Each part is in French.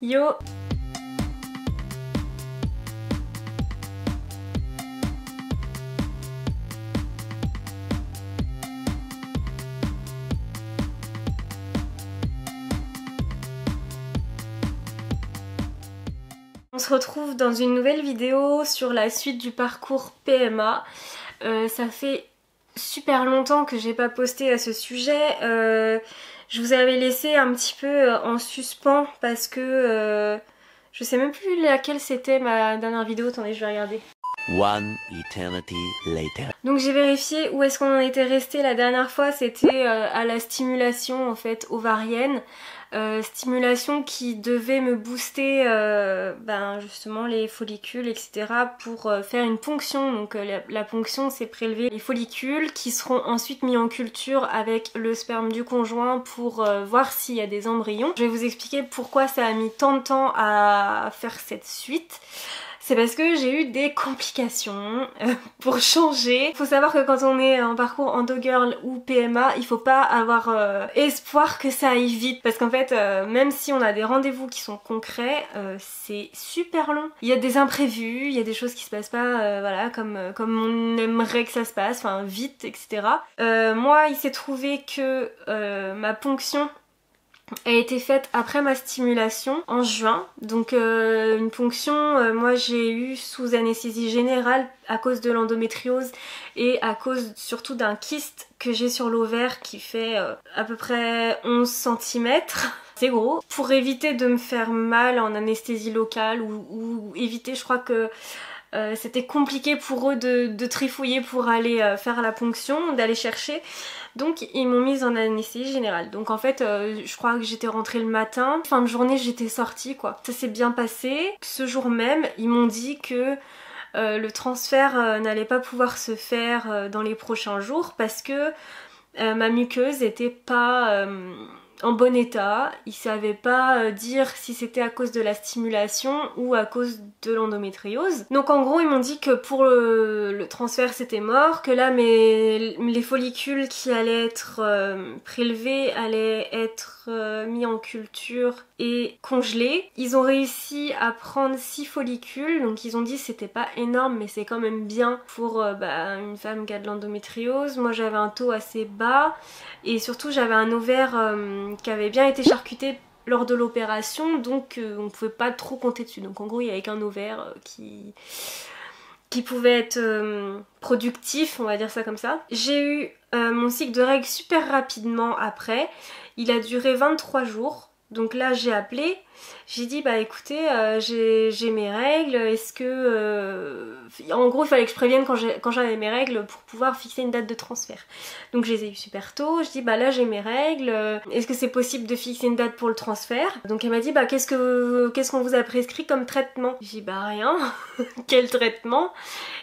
Yo! On se retrouve dans une nouvelle vidéo sur la suite du parcours PMA. Ça fait super longtemps que j'ai pas posté à ce sujet. Je vous avais laissé un petit peu en suspens parce que je sais même plus laquelle c'était ma dernière vidéo. Attendez, je vais regarder. One eternity later. Donc j'ai vérifié où est-ce qu'on en était resté la dernière fois, c'était à la stimulation en fait ovarienne. Stimulation qui devait me booster justement les follicules, etc. pour faire une ponction. Donc la ponction, c'est prélever les follicules qui seront ensuite mis en culture avec le sperme du conjoint pour voir s'il y a des embryons. Je vais vous expliquer pourquoi ça a mis tant de temps à faire cette suite. C'est parce que j'ai eu des complications pour changer. Faut savoir que quand on est en parcours endo-girl ou PMA, il faut pas avoir espoir que ça aille vite. Parce qu'en fait, même si on a des rendez-vous qui sont concrets, c'est super long. Il y a des imprévus, il y a des choses qui se passent pas voilà, comme on aimerait que ça se passe, enfin vite, etc. Moi, il s'est trouvé que ma ponction a été faite après ma stimulation en juin, donc une ponction moi j'ai eu sous anesthésie générale à cause de l'endométriose et à cause surtout d'un kyste que j'ai sur l'ovaire qui fait à peu près 11 cm. C'est gros. Pour éviter de me faire mal en anesthésie locale ou éviter, je crois que c'était compliqué pour eux de trifouiller pour aller faire la ponction, d'aller chercher. Donc ils m'ont mise en anesthésie générale. Donc en fait je crois que j'étais rentrée le matin, fin de journée j'étais sortie quoi. Ça s'est bien passé. Ce jour même ils m'ont dit que le transfert n'allait pas pouvoir se faire dans les prochains jours parce que ma muqueuse était pas en bon état. Ils savaient pas dire si c'était à cause de la stimulation ou à cause de l'endométriose. Donc en gros ils m'ont dit que pour le transfert c'était mort, que là les follicules qui allaient être prélevés allaient être mis en culture et congelés. Ils ont réussi à prendre 6 follicules, donc ils ont dit c'était pas énorme mais c'est quand même bien pour une femme qui a de l'endométriose. Moi j'avais un taux assez bas et surtout j'avais un ovaire qui avait bien été charcuté lors de l'opération, donc on pouvait pas trop compter dessus. Donc en gros il y avait qu'un ovaire qui pouvait être productif, on va dire ça comme ça. J'ai eu mon cycle de règles super rapidement après. Il a duré 23 jours. Donc là j'ai appelé, j'ai dit bah écoutez j'ai mes règles, est-ce que... En gros il fallait que je prévienne quand j'avais mes règles pour pouvoir fixer une date de transfert. Donc je les ai eu super tôt, je dis bah là j'ai mes règles, est-ce que c'est possible de fixer une date pour le transfert? Donc elle m'a dit bah qu'est-ce qu'on vous a prescrit comme traitement? J'ai dit bah rien, quel traitement?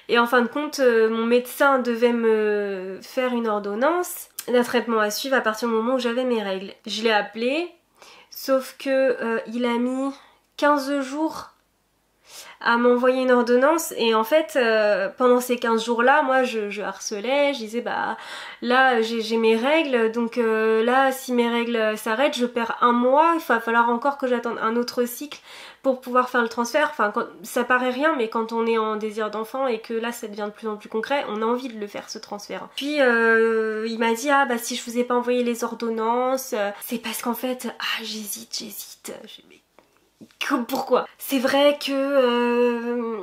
Et en fin de compte mon médecin devait me faire une ordonnance d'un traitement à suivre à partir du moment où j'avais mes règles. Je l'ai appelé. Sauf que il a mis 15 jours à m'envoyer une ordonnance et en fait pendant ces 15 jours là moi je harcelais, je disais bah là j'ai mes règles donc là si mes règles s'arrêtent je perds un mois, il va falloir encore que j'attende un autre cycle pour pouvoir faire le transfert. Enfin ça paraît rien mais quand on est en désir d'enfant et que là ça devient de plus en plus concret, on a envie de le faire ce transfert. Puis il m'a dit ah bah si je vous ai pas envoyé les ordonnances c'est parce qu'en fait j'hésite. Pourquoi? C'est vrai que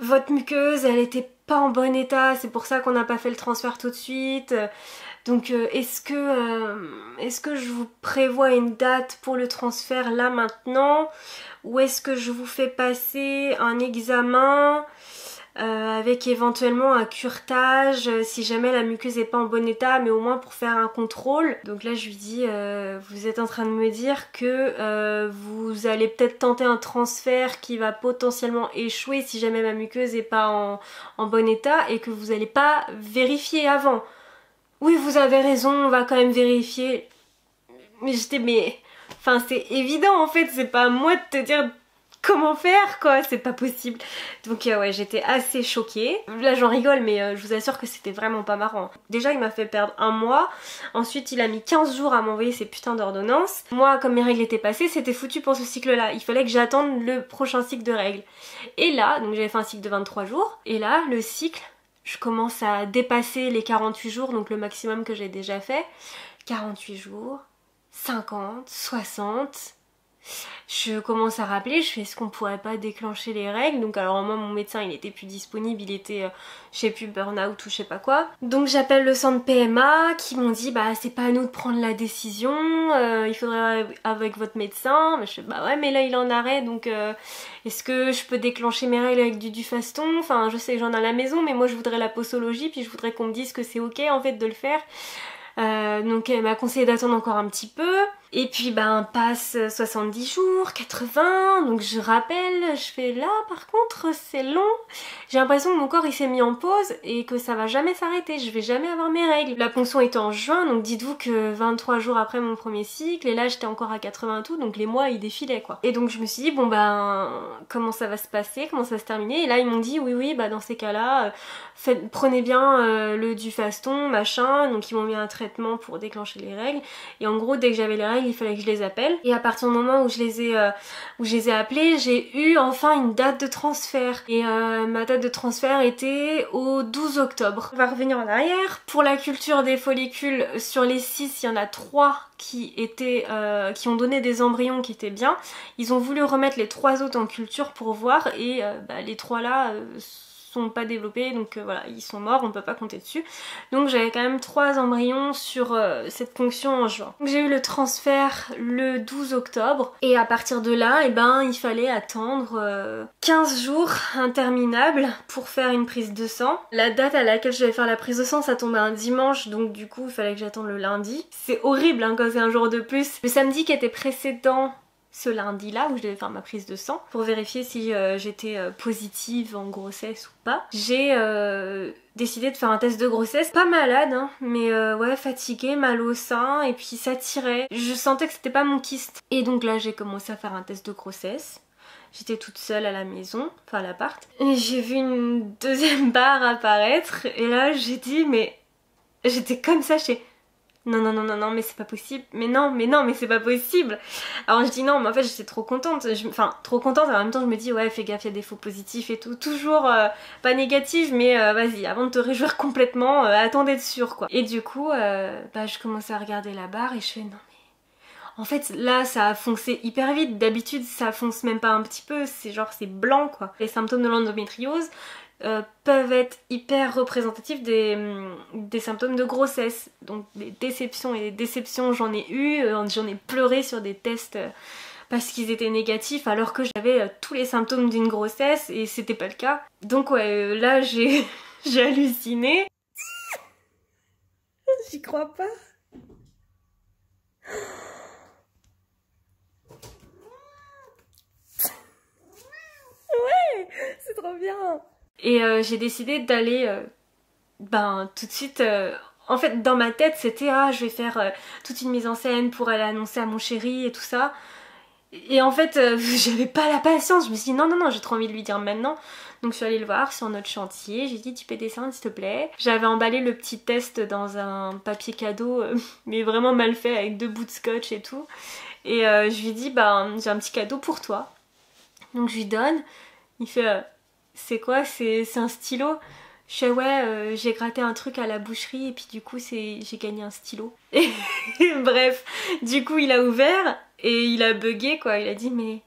votre muqueuse elle était pas en bon état, c'est pour ça qu'on n'a pas fait le transfert tout de suite. Donc est-ce que je vous prévois une date pour le transfert là maintenant ou est-ce que je vous fais passer un examen avec éventuellement un curetage si jamais la muqueuse n'est pas en bon état mais au moins pour faire un contrôle. Donc là je lui dis vous êtes en train de me dire que vous allez peut-être tenter un transfert qui va potentiellement échouer si jamais ma muqueuse n'est pas en bon état et que vous n'allez pas vérifier avant. Oui vous avez raison, on va quand même vérifier. Mais enfin c'est évident en fait, c'est pas à moi de te dire comment faire quoi, c'est pas possible. Donc ouais, j'étais assez choquée. Là j'en rigole mais je vous assure que c'était vraiment pas marrant. Déjà il m'a fait perdre un mois, ensuite il a mis 15 jours à m'envoyer ces putains d'ordonnances. Moi comme mes règles étaient passées, c'était foutu pour ce cycle là, il fallait que j'attende le prochain cycle de règles. Et là, donc j'avais fait un cycle de 23 jours, et là le cycle, je commence à dépasser les 48 jours, donc le maximum que j'ai déjà fait. 48 jours, 50, 60... Je commence à rappeler, je fais est-ce qu'on pourrait pas déclencher les règles. Donc alors moi mon médecin il était plus disponible, il était je sais plus burn-out ou je sais pas quoi. Donc j'appelle le centre PMA qui m'ont dit bah c'est pas à nous de prendre la décision, il faudrait avec votre médecin. Mais je fais bah ouais mais là il est en arrêt donc est-ce que je peux déclencher mes règles avec du Dufaston. Enfin je sais que j'en ai à la maison mais moi je voudrais la posologie puis je voudrais qu'on me dise que c'est ok en fait de le faire. Donc elle m'a conseillé d'attendre encore un petit peu. Et puis ben passe 70 jours, 80, donc je rappelle, je fais là par contre c'est long. J'ai l'impression que mon corps il s'est mis en pause et que ça va jamais s'arrêter, je vais jamais avoir mes règles. La ponction était en juin, donc dites-vous que 23 jours après mon premier cycle, et là j'étais encore à 80 tout, donc les mois ils défilaient quoi. Et donc je me suis dit bon ben comment ça va se passer, comment ça va se terminer, et là ils m'ont dit oui bah dans ces cas-là, prenez bien le Dufaston, machin, donc ils m'ont mis un traitement pour déclencher les règles, et en gros dès que j'avais les règles, il fallait que je les appelle. Et à partir du moment où je les ai appelés, j'ai eu enfin une date de transfert. Et ma date de transfert était au 12 octobre. On va revenir en arrière. Pour la culture des follicules, sur les 6, il y en a 3 qui ont donné des embryons qui étaient bien. Ils ont voulu remettre les 3 autres en culture pour voir, et les 3 là sont pas développés, donc voilà, ils sont morts, on peut pas compter dessus. Donc j'avais quand même 3 embryons sur cette ponction en juin. Donc j'ai eu le transfert le 12 octobre, et à partir de là, il fallait attendre 15 jours interminables pour faire une prise de sang. La date à laquelle je devais faire la prise de sang, ça tombait un dimanche, donc du coup il fallait que j'attende le lundi. C'est horrible hein, quand c'est un jour de plus. Le samedi qui était précédent ce lundi-là où je devais faire ma prise de sang pour vérifier si j'étais positive en grossesse ou pas. J'ai décidé de faire un test de grossesse, pas malade hein, mais ouais fatiguée, mal au sein, et puis ça tirait. Je sentais que c'était pas mon kyste. Et donc là j'ai commencé à faire un test de grossesse. J'étais toute seule à la maison, enfin à l'appart, et j'ai vu une deuxième barre apparaître, et là j'ai dit mais... J'étais comme ça, non, mais c'est pas possible. Mais non, mais c'est pas possible. Alors je dis non, mais en fait j'étais trop contente. Enfin, trop contente, et en même temps je me dis ouais, fais gaffe, il y a des faux positifs et tout. Toujours pas négative, mais vas-y, avant de te réjouir complètement, attends d'être sûre quoi. Et du coup, je commençais à regarder la barre et je fais non mais... En fait là ça a foncé hyper vite. D'habitude ça fonce même pas un petit peu, c'est genre c'est blanc quoi. Les symptômes de l'endométriose peuvent être hyper représentatifs des symptômes de grossesse. Donc des déceptions, et des déceptions j'en ai eu, j'en ai pleuré sur des tests parce qu'ils étaient négatifs alors que j'avais tous les symptômes d'une grossesse et c'était pas le cas. Donc ouais, là j'ai j'ai halluciné. J'y crois pas. Ouais, c'est trop bien. Et j'ai décidé d'aller tout de suite... En fait dans ma tête c'était je vais faire toute une mise en scène pour aller annoncer à mon chéri et tout ça. Et en fait j'avais pas la patience, je me suis dit non j'ai trop envie de lui dire maintenant. Donc je suis allée le voir sur notre chantier, j'ai dit tu peux descendre s'il te plaît. J'avais emballé le petit test dans un papier cadeau mais vraiment mal fait avec 2 bouts de scotch et tout. Et je lui dis j'ai un petit cadeau pour toi. Donc je lui donne, il fait c'est quoi, c'est un stylo. Je fais ouais, j'ai gratté un truc à la boucherie et puis du coup j'ai gagné un stylo. Et bref, du coup il a ouvert et il a bugué quoi, il a dit mais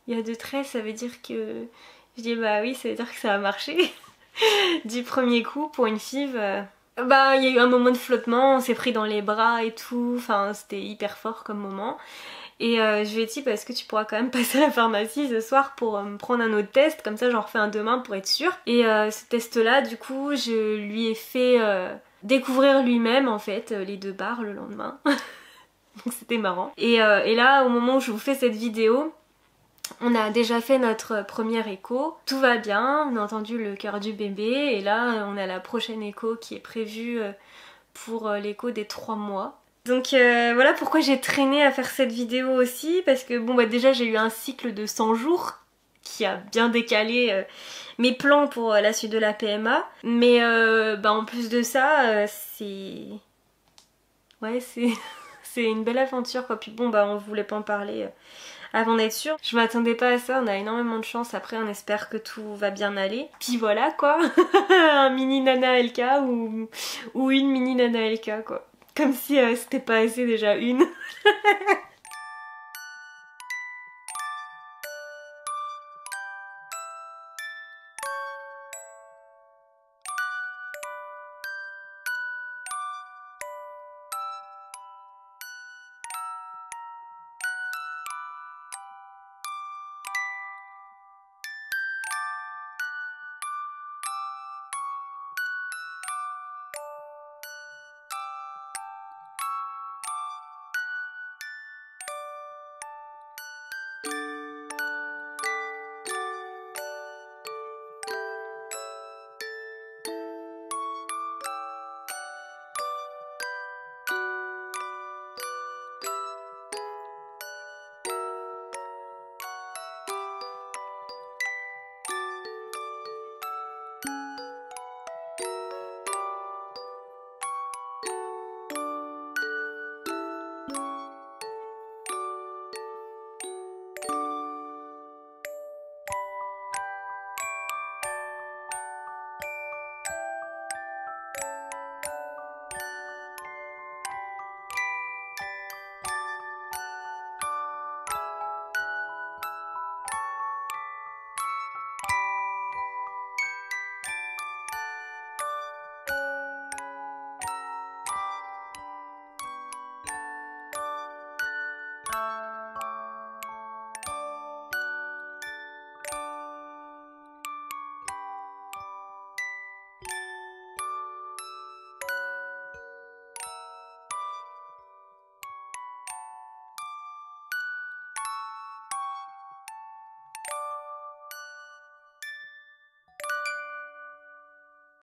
il y a 2 traits, ça veut dire que... Je dis bah oui, ça veut dire que ça a marché. Du premier coup pour une FIV. Il y a eu un moment de flottement, on s'est pris dans les bras et tout, enfin c'était hyper fort comme moment. Et je lui ai dit est-ce que tu pourras quand même passer à la pharmacie ce soir pour me prendre un autre test, comme ça j'en refais un demain pour être sûre. Et ce test là du coup je lui ai fait découvrir lui-même en fait les 2 barres le lendemain. Donc c'était marrant. Et là au moment où je vous fais cette vidéo, on a déjà fait notre première écho, tout va bien, on a entendu le cœur du bébé, et là on a la prochaine écho qui est prévue pour l'écho des 3 mois. Donc voilà pourquoi j'ai traîné à faire cette vidéo aussi, parce que déjà j'ai eu un cycle de 100 jours, qui a bien décalé mes plans pour la suite de la PMA. Mais en plus de ça, c'est... Ouais, c'est une belle aventure quoi. Puis bon, on voulait pas en parler avant d'être sûr. Je m'attendais pas à ça, on a énormément de chance. Après, on espère que tout va bien aller. Puis voilà quoi, un mini Nana LK ou une mini Nana LK quoi. Comme si c'était pas assez déjà une.